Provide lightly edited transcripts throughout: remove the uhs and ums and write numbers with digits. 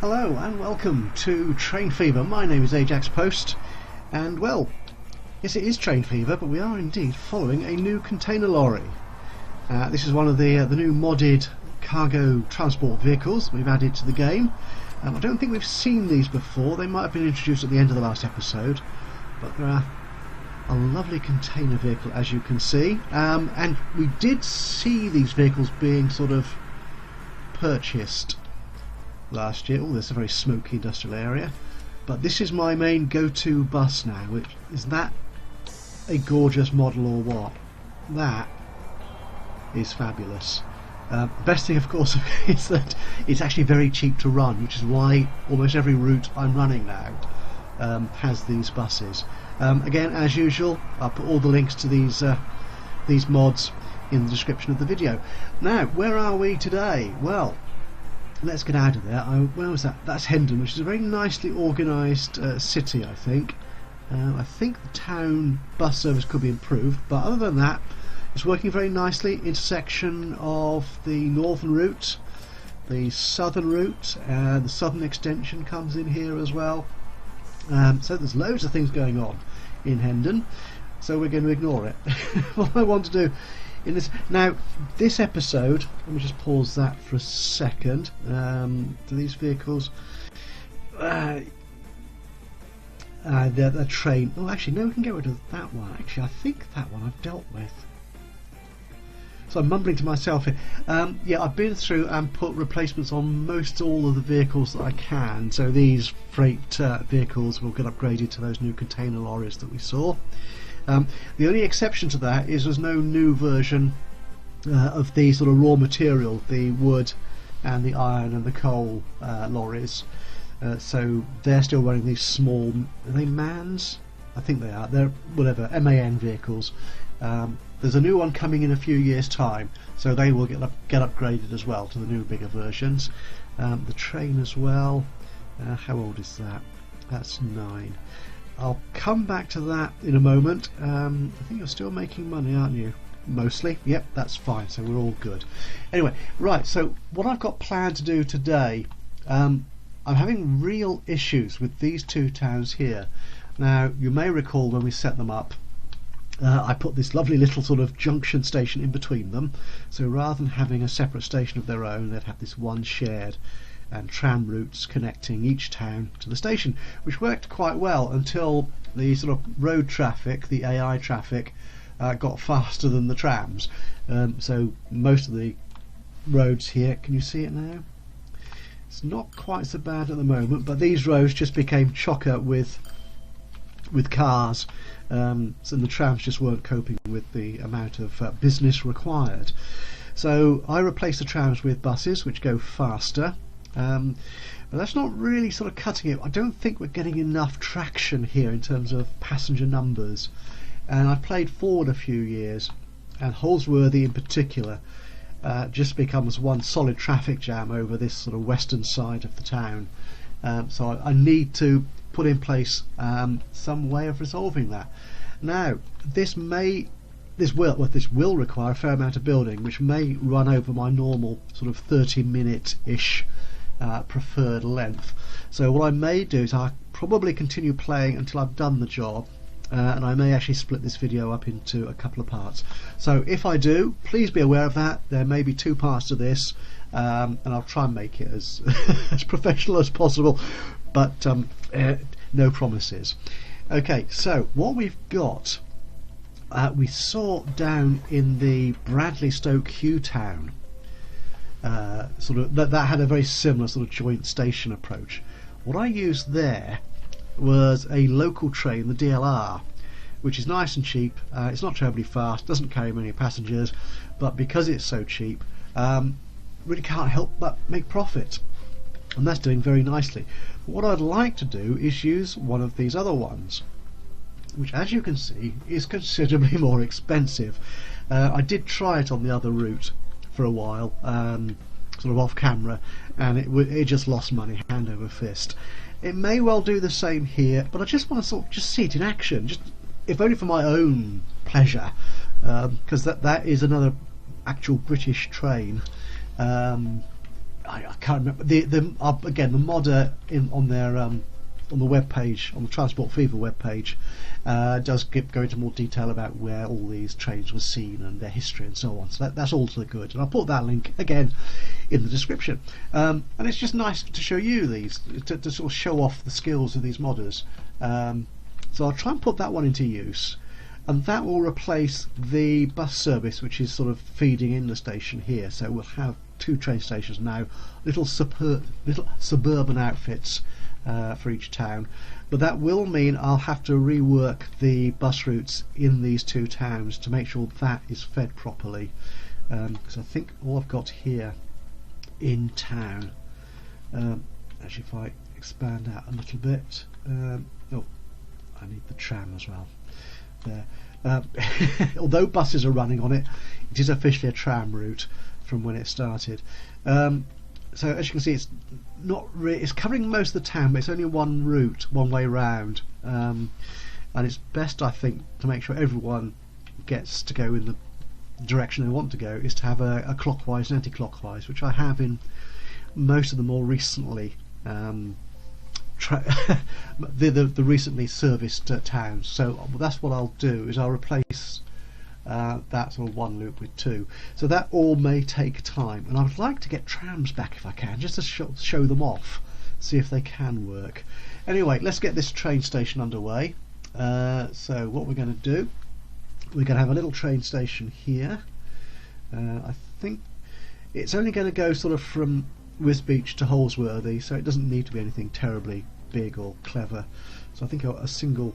Hello and welcome to Train Fever. My name is Ajaxpost, and well, yes, it is Train Fever, but we are indeed following a new container lorry. This is one of the new modded cargo transport vehicles we've added to the game. I don't think we've seen these before. They might have been introduced at the end of the last episode, but they're a lovely container vehicle, as you can see. And we did see these vehicles being sort of purchased last year. Oh, there's a very smoky industrial area, but this is my main go-to bus now. Which is that a gorgeous model or what? That is fabulous. Best thing, of course, is that it's actually very cheap to run, which is why almost every route I'm running now has these buses. Again, as usual, I'll put all the links to these mods in the description of the video. Now, where are we today? Well, let's get out of there. Where was that? That's Hendon, which is a very nicely organised city, I think. I think the town bus service could be improved, but other than that, it's working very nicely. Intersection of the northern route, the southern route, the southern extension comes in here as well. So there's loads of things going on in Hendon, so we're going to ignore it. What I want to do in this episode, let me just pause that for a second. Do these vehicles the train? Oh, actually no, we can get rid of that one. Actually, I think that one I've dealt with. So I'm mumbling to myself here. Yeah, I've been through and put replacements on most all of the vehicles that I can. So these freight vehicles will get upgraded to those new container lorries that we saw. The only exception to that is there's no new version of the sort of raw material, the wood and the iron and the coal lorries. So they're still running these small, are they MANs? I think they are. They're whatever, MAN vehicles. There's a new one coming in a few years' time, so they will get upgraded as well to the new bigger versions. The train as well. How old is that? That's 9. I'll come back to that in a moment. I think you're still making money, aren't you? Mostly. Yep, that's fine, so we're all good. Anyway, right, so what I've got planned to do today, I'm having real issues with these two towns here. Now, you may recall when we set them up, I put this lovely little sort of junction station in between them, so rather than having a separate station of their own, they'd have this one shared and tram routes connecting each town to the station, which worked quite well until the sort of road traffic, the AI traffic, got faster than the trams. So most of the roads here, can you see it now? It's not quite so bad at the moment, but these roads just became chocker with cars, so the trams just weren't coping with the amount of business required. So I replaced the trams with buses, which go faster. But that's not really sort of cutting it. I don't think we're getting enough traction here in terms of passenger numbers. And I've played forward a few years, and Holsworthy in particular just becomes one solid traffic jam over this sort of western side of the town. So I need to put in place some way of resolving that. Now, this will require a fair amount of building, which may run over my normal sort of 30-minute-ish preferred length. So what I may do is I'll probably continue playing until I've done the job, and I may actually split this video up into a couple of parts. So if I do, please be aware of that. There may be 2 parts to this, and I'll try and make it as as professional as possible, but no promises. Okay, so what we've got, we saw down in the Stoke Hugh Town, sort of that had a very similar sort of joint station approach. What I used there was a local train, the DLR, which is nice and cheap. It's not terribly fast, doesn't carry many passengers, but because it's so cheap, really can't help but make profit, and that's doing very nicely. But what I'd like to do is use one of these other ones, which, as you can see, is considerably more expensive. I did try it on the other route for a while, sort of off camera, and it just lost money hand over fist. It may well do the same here, but I just want to sort of just see it in action, just if only for my own pleasure, because that is another actual British train. I can't remember again the modder on their on the web page, on the Transport Fever web page, does go into more detail about where all these trains were seen and their history and so on. So that's all to the good, and I'll put that link again in the description. And it's just nice to show you these, to sort of show off the skills of these modders. So I'll try and put that one into use, and that will replace the bus service which is sort of feeding in the station here. So we'll have 2 train stations now, little suburban outfits for each town, but that will mean I'll have to rework the bus routes in these 2 towns to make sure that is fed properly, because I think all I've got here in town, actually if I expand out a little bit, oh, I need the tram as well there. Although buses are running on it, it is officially a tram route from when it started. So as you can see, it's not it's covering most of the town, but it's only one route, one way round, and it's best, I think, to make sure everyone gets to go in the direction they want to go, is to have a clockwise and anti-clockwise, which I have in most of the more recently the recently serviced towns. So that's what I'll do, is I'll replace that sort of one loop with 2. So that all may take time, and I would like to get trams back if I can, just to show them off, see if they can work. Anyway, let's get this train station underway. So what we're going to do, we're going to have a little train station here. I think it's only going to go sort of from Wisbech to Holsworthy, so it doesn't need to be anything terribly big or clever. So I think a single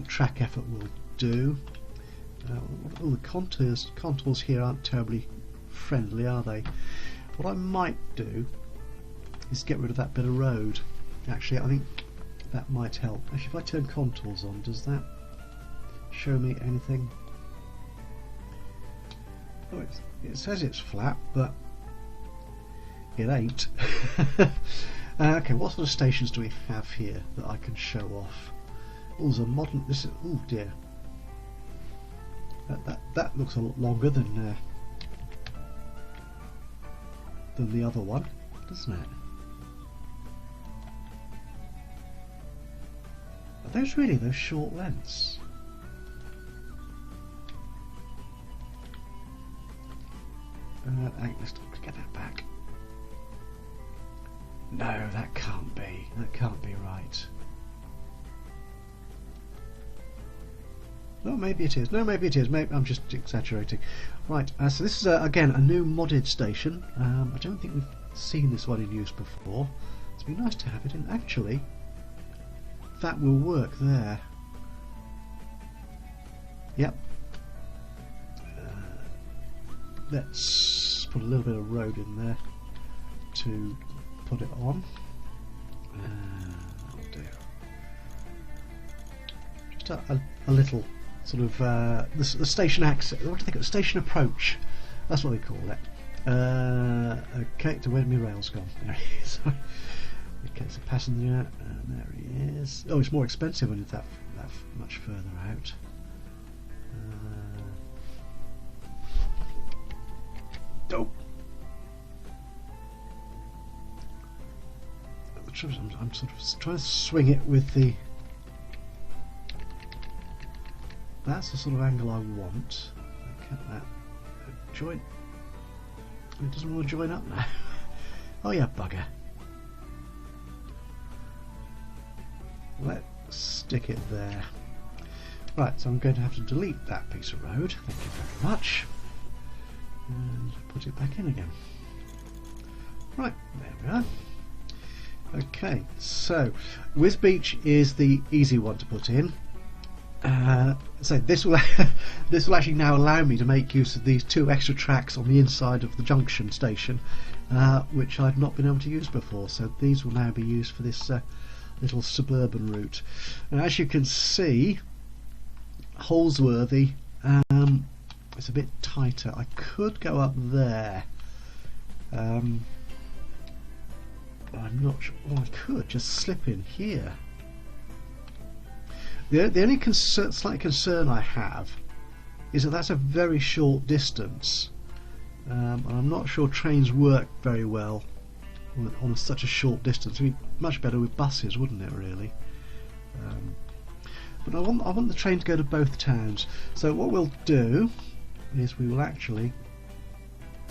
track effort will do. Oh, the contours here aren't terribly friendly, are they? What I might do is get rid of that bit of road. Actually, I think that might help. Actually, if I turn contours on, does that show me anything? Oh, it says it's flat, but it ain't. Okay, what sort of stations do we have here that I can show off? Oh, there's a modern. This is, oh dear. That looks a lot longer than the other one, doesn't it? Are those really those short lengths? Let's get that back. No, that can't be. That can't be right. No, maybe it is. No, maybe it is. Maybe I'm just exaggerating. Right. So this is again a new modded station. I don't think we've seen this one in use before. It'd be nice to have it in. Actually, that will work there. Yep. Let's put a little bit of road in there to put it on. Oh dear. Just a little sort of the station access. What do you think of the station approach? That's what they call it. Okay, to where my rail's gone. There he is. Okay, it's a passenger, and there he is. Oh, it's more expensive when it's that much further out. Oh. I'm sort of trying to swing it with the. That's the sort of angle I want. Can't that join? It doesn't want to join up now. Oh yeah, bugger. Let's stick it there. Right, so I'm going to have to delete that piece of road. Thank you very much. And put it back in again. Right, there we are. Okay, so Wisbech is the easy one to put in. So this will actually now allow me to make use of these 2 extra tracks on the inside of the junction station, which I've not been able to use before. So these will now be used for this little suburban route. And as you can see, Holsworthy, it's a bit tighter. I could go up there. I'm not sure. Well, I could just slip in here. The only slight concern I have is that that's a very short distance, and I'm not sure trains work very well on such a short distance. It'd be much better with buses, wouldn't it, really? But I want the train to go to both towns. So what we'll do is we will actually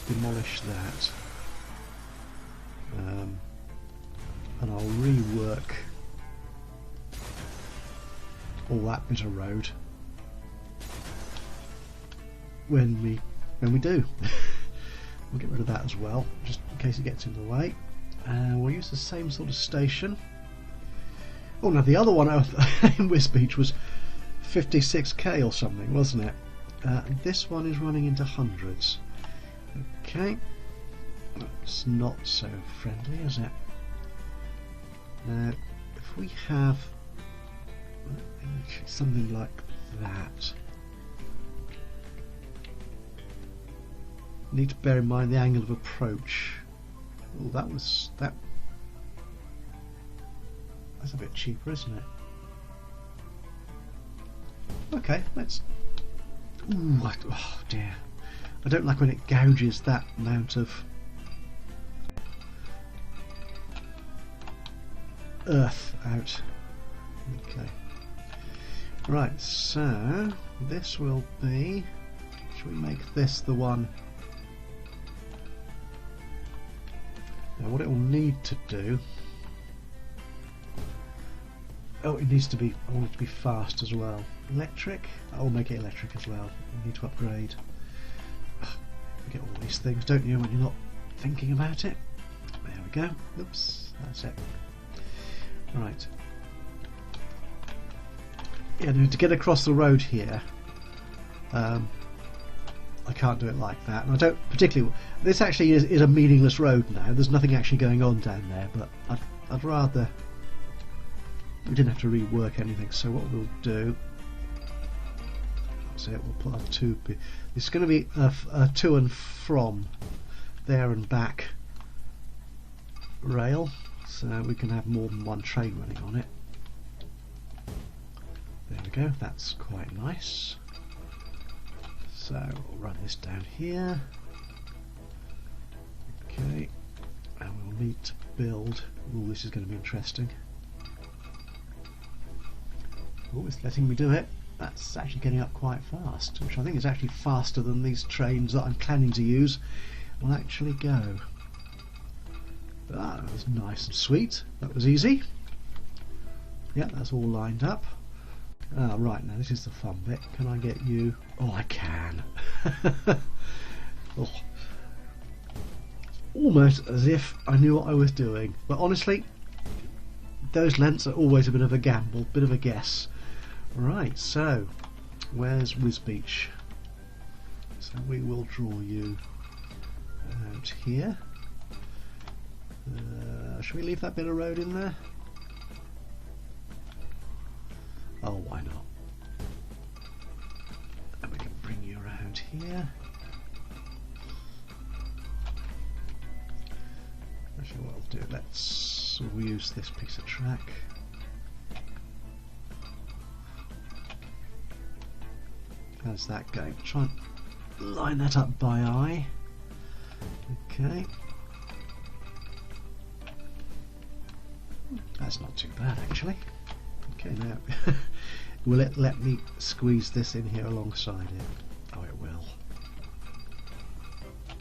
demolish that, and I'll rework all that bit of road when we do. We'll get rid of that as well, just in case it gets in the way. We'll use the same sort of station. Oh, now the other one in Wisbech was 56k or something, wasn't it? This one is running into hundreds. Okay, that's not so friendly, is it? Now, if we have something like that, need to bear in mind the angle of approach. Oh, that's a bit cheaper, isn't it? Okay, let's. Ooh, oh dear. I don't like when it gouges that amount of earth out. Okay. Right, so this will be. Should we make this the one? Now, what it will need to do. Oh, it needs to be. I want it to be fast as well. Electric. I'll make it electric as well. We need to upgrade. You get all these things, don't you, when you're not thinking about it? There we go. Oops, that's it. Right. Yeah, to get across the road here, I can't do it like that. And I don't particularly. This actually is a meaningless road now. There's nothing actually going on down there, but I'd rather. We didn't have to rework anything. So what we'll do. That's it. We'll put a two. It's going to be a to and from, there and back rail, so we can have more than one train running on it. There we go. That's quite nice. So we'll run this down here. Okay, and we'll need to build. Oh, this is going to be interesting. Oh, it's letting me do it. That's actually getting up quite fast, which I think is actually faster than these trains that I'm planning to use will actually go. That was nice and sweet. That was easy. Yeah, that's all lined up. Right, now this is the fun bit. Can I get you? Oh, I can. Oh. Almost as if I knew what I was doing. But honestly, those lengths are always a bit of a gamble, bit of a guess. Right, so where's Wisbech? So we will draw you out here. Should we leave that bit of road in there? Oh, why not? And we can bring you around here. Actually, what I'll do, we'll use this piece of track. How's that going? Try and line that up by eye. Okay. That's not too bad, actually. Okay, now will it let me squeeze this in here alongside it? Oh, it will.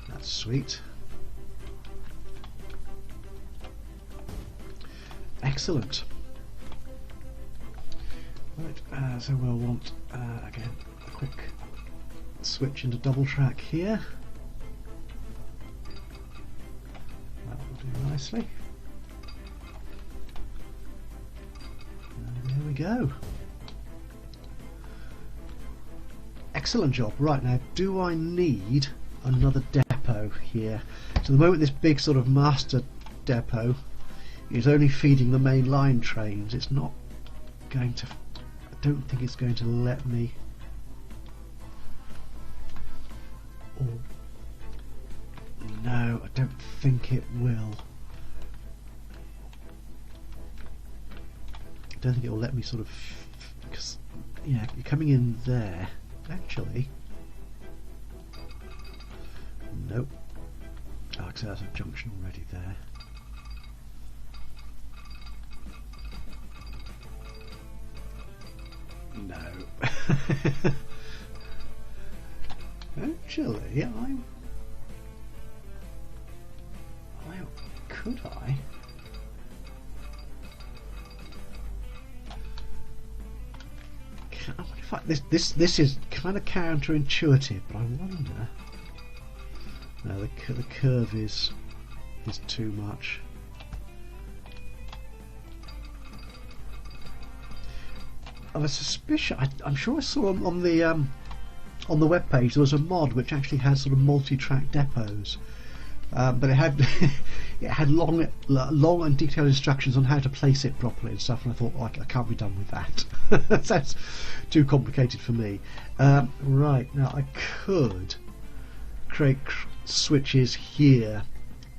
That's sweet. Excellent. Right, so we'll want again a quick switch into double track here. That will do nicely. There we go. Excellent job. Right, now do I need another depot here? So at the moment this big sort of master depot is only feeding the main line trains. It's not going to, I don't think it's going to let me. Oh, no, I don't think it will. I don't think it will let me sort of, because yeah, you're coming in there. Actually, nope. there's a junction already there. No. Actually, could I? I wonder if this is kind of counterintuitive, but I wonder. No, the curve is too much. I have a suspicion. I'm sure I saw on the web page there was a mod which actually had sort of multi-track depots, but it had it had long and detailed instructions on how to place it properly and stuff. And I thought, oh, I can't be done with that. That sounds too complicated for me. Right, now I could create switches here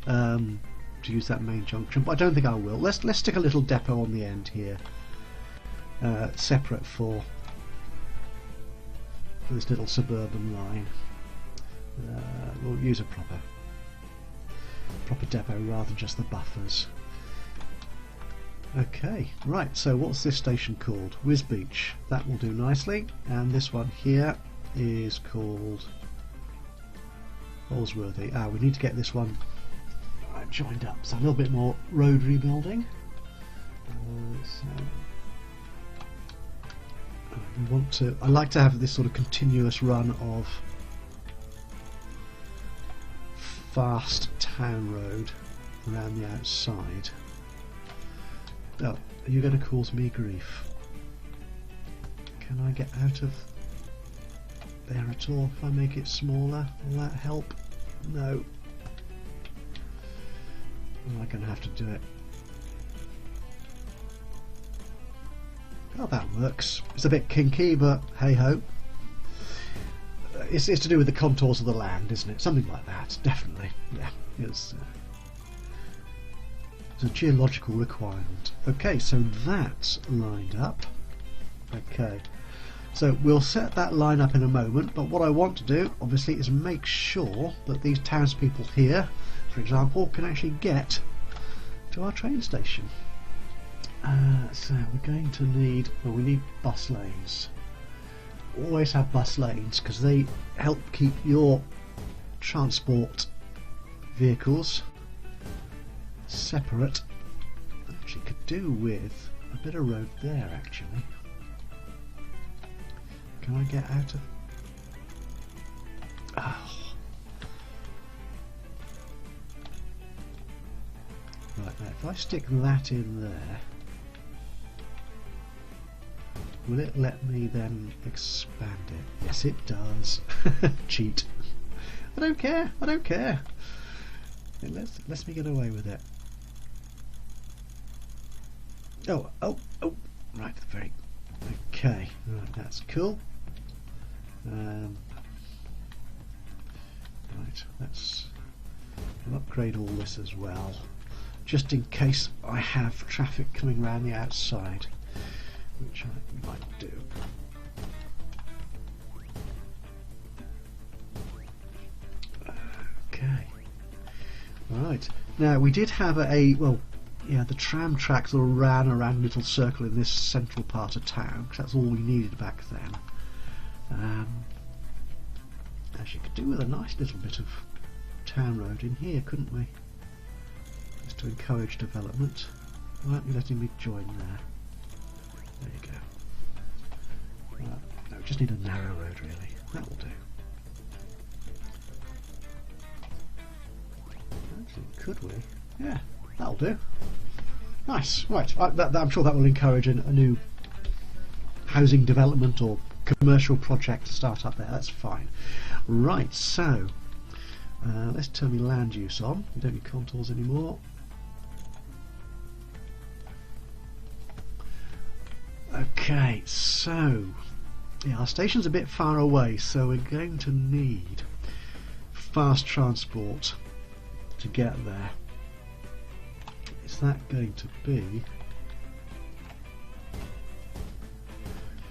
to use that main junction, but I don't think I will. Let's stick a little depot on the end here, separate for this little suburban line. We'll use a proper depot rather than just the buffers. Okay, right, so what's this station called? Wisbech. That will do nicely. And this one here is called Holsworthy. We need to get this one joined up. So a little bit more road rebuilding. I like to have this sort of continuous run of fast town road around the outside. Oh, are you going to cause me grief? Can I get out of there at all if I make it smaller? Will that help? No. Am I going to have to do it? Oh, that works. It's a bit kinky, but hey ho. It's to do with the contours of the land, isn't it? Something like that, definitely. Yeah, it's a geological requirement. Okay, so that's lined up. Okay, so we'll set that line up in a moment, but what I want to do, obviously, is make sure that these townspeople here, for example, can actually get to our train station. So we're going to need, well, we need bus lanes. Always have bus lanes because they help keep your transport vehicles separate. Actually could do with a bit of road there actually. Can I get out of... Oh. Right, now if I stick that in there, will it let me then expand it? Yes, it does. Cheat. I don't care. I don't care. It lets me get away with it. Oh. Right, very. Okay. Right, that's cool. Right, let's upgrade all this as well, just in case I have traffic coming around the outside, which I might do. Okay. Right. Now we did have the tram tracks all ran around a little circle in this central part of town, because that's all we needed back then. Actually, could do with a nice little bit of town road in here, couldn't we? Just to encourage development. Why aren't you letting me join there? There you go. No, we just need a narrow road really. That will do. Actually, could we? Yeah, that'll do. Nice. Right. I'm sure that will encourage a new housing development or commercial project to start up there. That's fine. Right. So let's turn the land use on. We don't need contours anymore. Okay. So yeah, our station's a bit far away, so we're going to need fast transport to get there. Is that going to be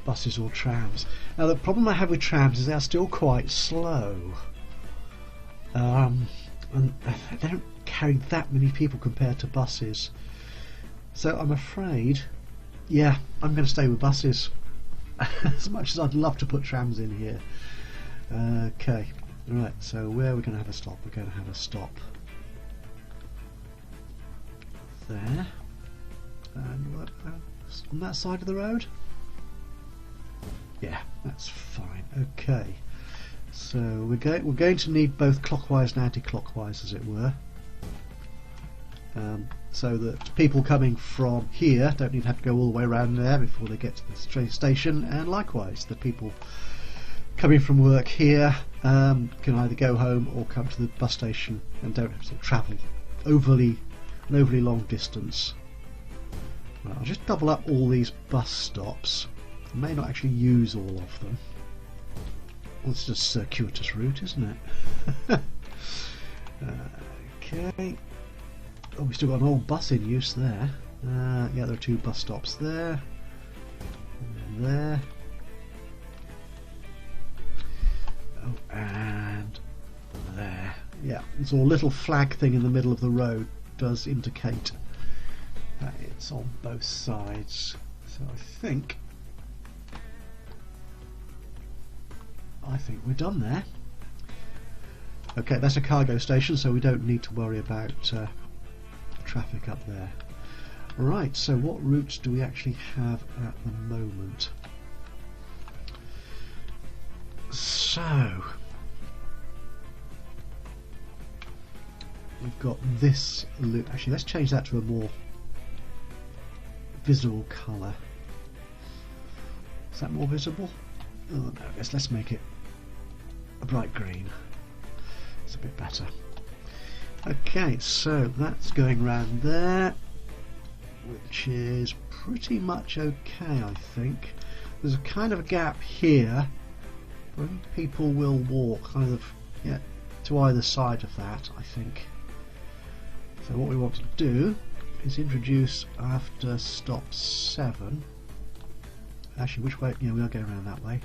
buses or trams? Now the problem I have with trams is they're still quite slow. and they don't carry that many people compared to buses. So I'm afraid, yeah, I'm going to stay with buses. As much as I'd love to put trams in here. Okay, right, so where are we going to have a stop? We're going to have a stop there. And what, on that side of the road? Yeah, that's fine. Okay, so we're going to need both clockwise and anti-clockwise, as it were, so that people coming from here don't need to have to go all the way around there before they get to the train station, and likewise the people coming from work here can either go home or come to the bus station and don't have to travel an overly long distance. Right, I'll just double up all these bus stops. I may not actually use all of them. Well, it's just a circuitous route, isn't it? Okay. Oh, we've still got an old bus in use there. Yeah, there are 2 bus stops there. And there. Oh, and there. Yeah, this little flag thing in the middle of the road does indicate that it's on both sides. So I think we're done there. Okay, that's a cargo station, so we don't need to worry about traffic up there. Right, so what routes do we actually have at the moment? So we've got this loop. Actually, let's change that to a more visible colour. Is that more visible? Oh no, let's make it a bright green. It's a bit better. Okay, so that's going round there, which is pretty much okay, I think. There's a kind of a gap here, but people will walk kind of, yeah, to either side of that, I think. So what we want to do is introduce after stop 7. Actually, which way? Yeah, we are going around that way.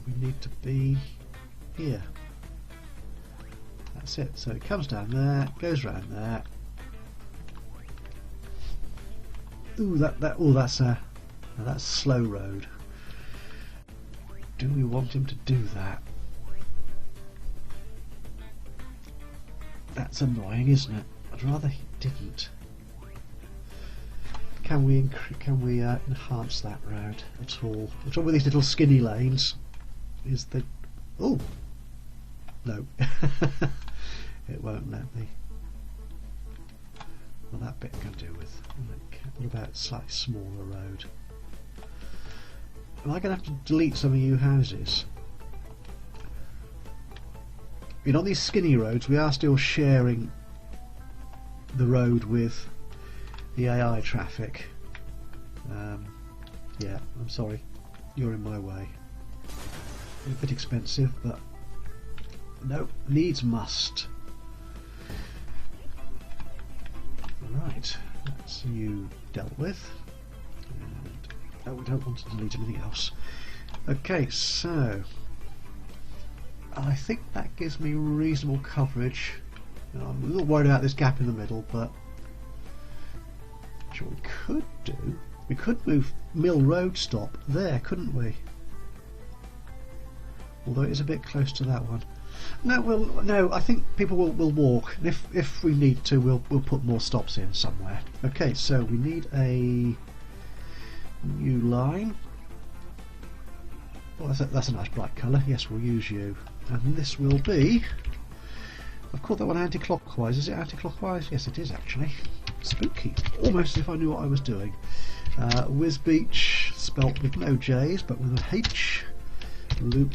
We need to be here. That's it. So it comes down there, goes round there. Ooh, that's slow road. Do we want him to do that? That's annoying, isn't it? I'd rather he didn't. Can we enhance that road at all? The trouble with these little skinny lanes is that, oh no, it won't let me. Well, that bit I can do with. What about a slightly smaller road? Am I going to have to delete some of you houses? You know, on these skinny roads we are still sharing the road with the AI traffic. Yeah, I'm sorry, you're in my way. A bit expensive, but no, needs must. Right, that's you dealt with. And, oh, we don't want to delete anything else. Okay, so I think that gives me reasonable coverage. I'm a little worried about this gap in the middle, but what we could do, we could move Mill Road stop there, couldn't we? Although it is a bit close to that one. No, I think people will walk. And if we need to, we'll put more stops in somewhere. Okay, so we need a new line. Well, that's a nice bright colour. Yes, we'll use you. And this will be. I've called that one anti-clockwise. Is it anti-clockwise? Yes, it is actually. Spooky. Almost as if I knew what I was doing. Wisbech, spelt with no J's but with an H. Loop.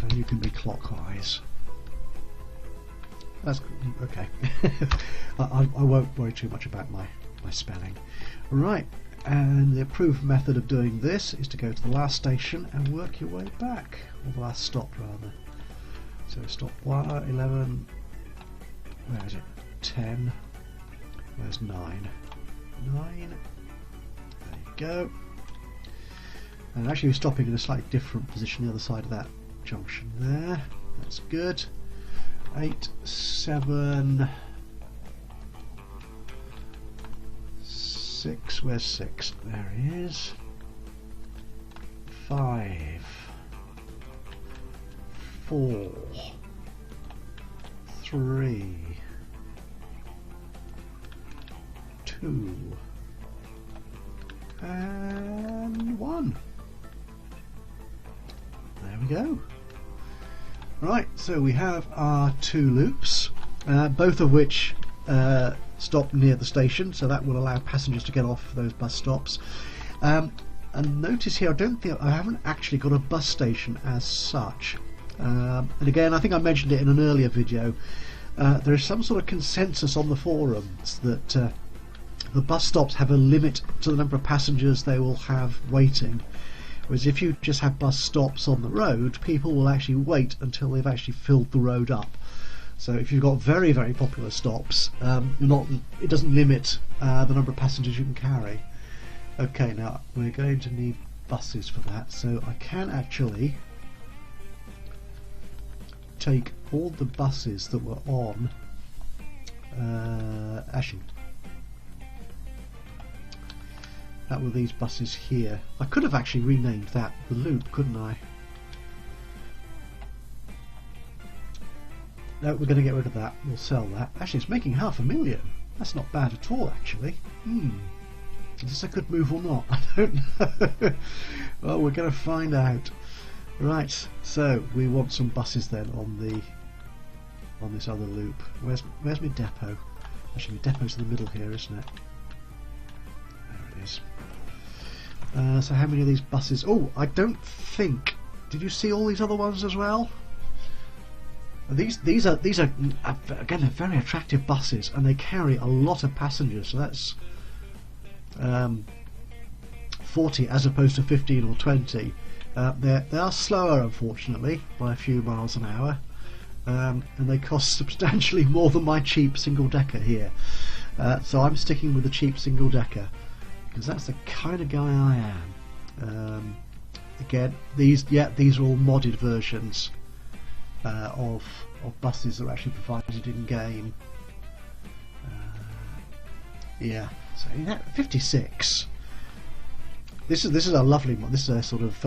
And you can be clockwise. That's okay. I won't worry too much about my spelling. Right, and the approved method of doing this is to go to the last station and work your way back, or the last stop rather. So stop 11. Where is it? 10. Where's 9? 9. There you go. And actually we're stopping in a slightly different position the other side of that junction there. That's good. 8, 7, 6. Where's 6? There he is. 5, 4, 3, 2, and 1. There we go. Right, so we have our 2 loops, both of which stop near the station, so that will allow passengers to get off those bus stops. And notice here, I haven't actually got a bus station as such. And again, I think I mentioned it in an earlier video. There is some sort of consensus on the forums that the bus stops have a limit to the number of passengers they will have waiting. Whereas if you just have bus stops on the road, people will actually wait until they've actually filled the road up. So if you've got very, very popular stops, it doesn't limit the number of passengers you can carry. Okay, now we're going to need buses for that, so I can actually take all the buses that were on actually, that were these buses here. I could have actually renamed that the loop, couldn't I? No, we're going to get rid of that. We'll sell that. Actually, it's making $500,000. That's not bad at all, actually. Is this a good move or not? I don't know. Well, we're going to find out. Right, so we want some buses then on this other loop. Where's my depot? Actually, my depot's in the middle here, isn't it? There it is. So how many of these buses? Oh, I don't think. Did you see all these other ones as well? These are again, they're very attractive buses, and they carry a lot of passengers. So that's 40 as opposed to 15 or 20. They are slower, unfortunately, by a few miles an hour, and they cost substantially more than my cheap single decker here. So I'm sticking with the cheap single decker because that's the kind of guy I am. Again, these are all modded versions of buses that are actually provided in game. Yeah, so 56. This is a lovely one. This is a sort of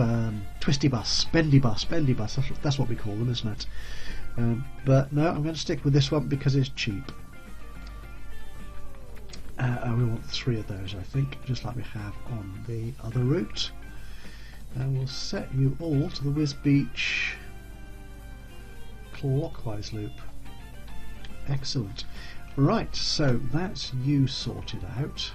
twisty bus, bendy bus. That's what we call them, isn't it? But no, I'm going to stick with this one because it's cheap. We want 3 of those, I think, just like we have on the other route. And we'll set you all to the Wisbech clockwise loop. Excellent. Right, so that's you sorted out.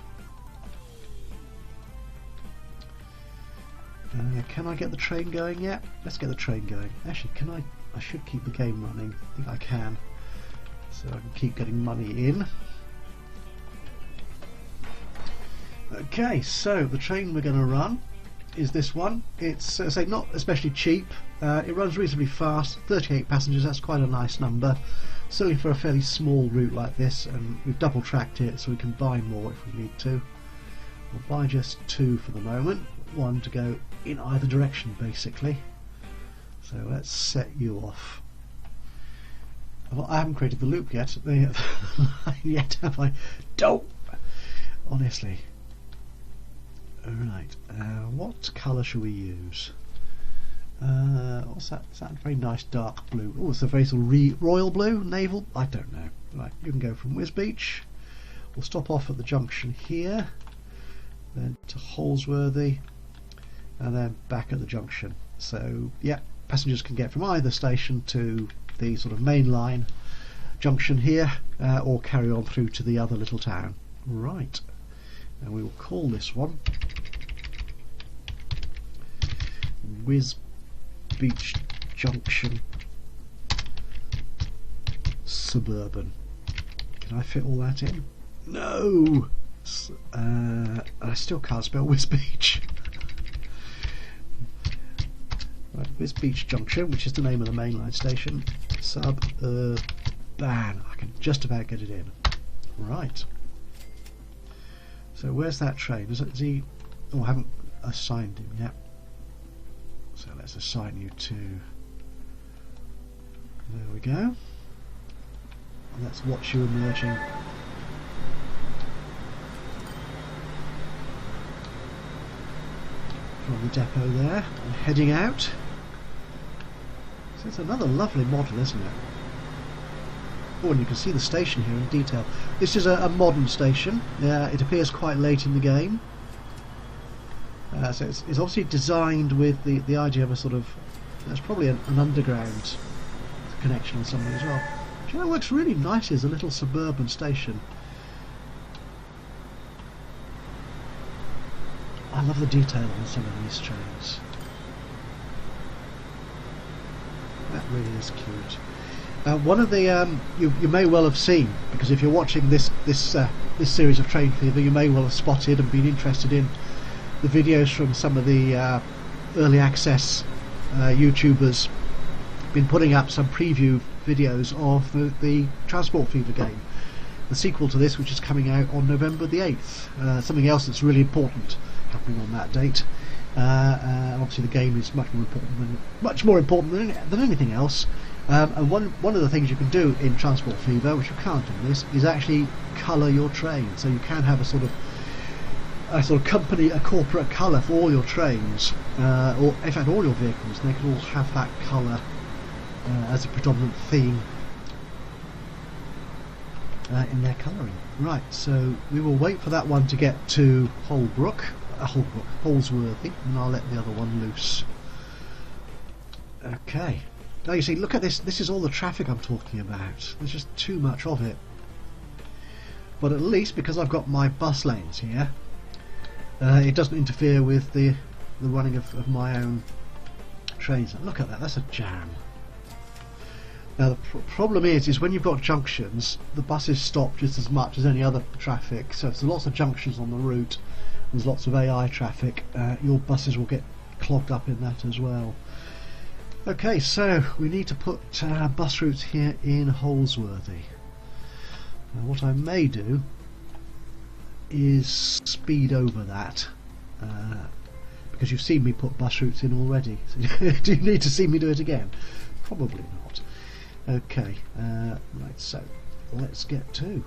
Can I get the train going yet? Let's get the train going. Actually, can I? I should keep the game running. I think I can. So I can keep getting money in. Okay, so the train we're going to run is this one. It's say not especially cheap. It runs reasonably fast. 38 passengers. That's quite a nice number. Certainly for a fairly small route like this, and we've double tracked it so we can buy more if we need to. We'll buy just 2 for the moment. 1 to go in either direction, basically. So let's set you off. Well, I haven't created the loop yet. Yet have I? Don't. Honestly. Alright, what colour shall we use? What's that? Is that a very nice dark blue? Oh, it's a very sort of royal blue? Naval? I don't know. Right, you can go from Wisbech. We'll stop off at the junction here, then to Holsworthy, and then back at the junction. So, yeah, passengers can get from either station to the sort of main line junction here, or carry on through to the other little town. Right. And we will call this one Wisbech Junction Suburban. Can I fit all that in? No! I still can't spell Wisbech. Right, Wisbech Junction, which is the name of the mainline station. Suburban. I can just about get it in. Right. So where's that train? Is he? Oh, I haven't assigned him yet. So let's assign you to There we go. Let's watch you emerging. From the depot there, and heading out. So it's another lovely model, isn't it? Oh, and you can see the station here in detail. This is a modern station. It appears quite late in the game. So it's obviously designed with the idea of a sort of, there's probably an underground connection or something as well. Which, it works really nicely as a little suburban station. I love the detail on some of these trains. That really is cute. One of the you may well have seen, because if you're watching this series of Train Fever, you may well have spotted and been interested in the videos from some of the early access YouTubers. Been putting up some preview videos of the Transport Fever game, the sequel to this, which is coming out on November the 8th. Something else that's really important happening on that date. Obviously, the game is much more important than anything else. And one of the things you can do in Transport Fever, which you can't in this, is actually colour your train. So you can have a sort of company, a corporate colour for all your trains, or in fact all your vehicles. They can all have that colour as a predominant theme in their colouring. Right, so we will wait for that one to get to Holsworthy, and I'll let the other one loose. Okay. Now you see, look at this. This is all the traffic I'm talking about. There's just too much of it. But at least, because I've got my bus lanes here, it doesn't interfere with the running of my own trains. Look at that. That's a jam. Now the problem is when you've got junctions, the buses stop just as much as any other traffic. So if there's lots of junctions on the route, there's lots of AI traffic, your buses will get clogged up in that as well. Okay, so we need to put bus routes here in Holsworthy. Now what I may do is speed over that, because you've seen me put bus routes in already. So do you need to see me do it again? Probably not. Okay, right, so let's get to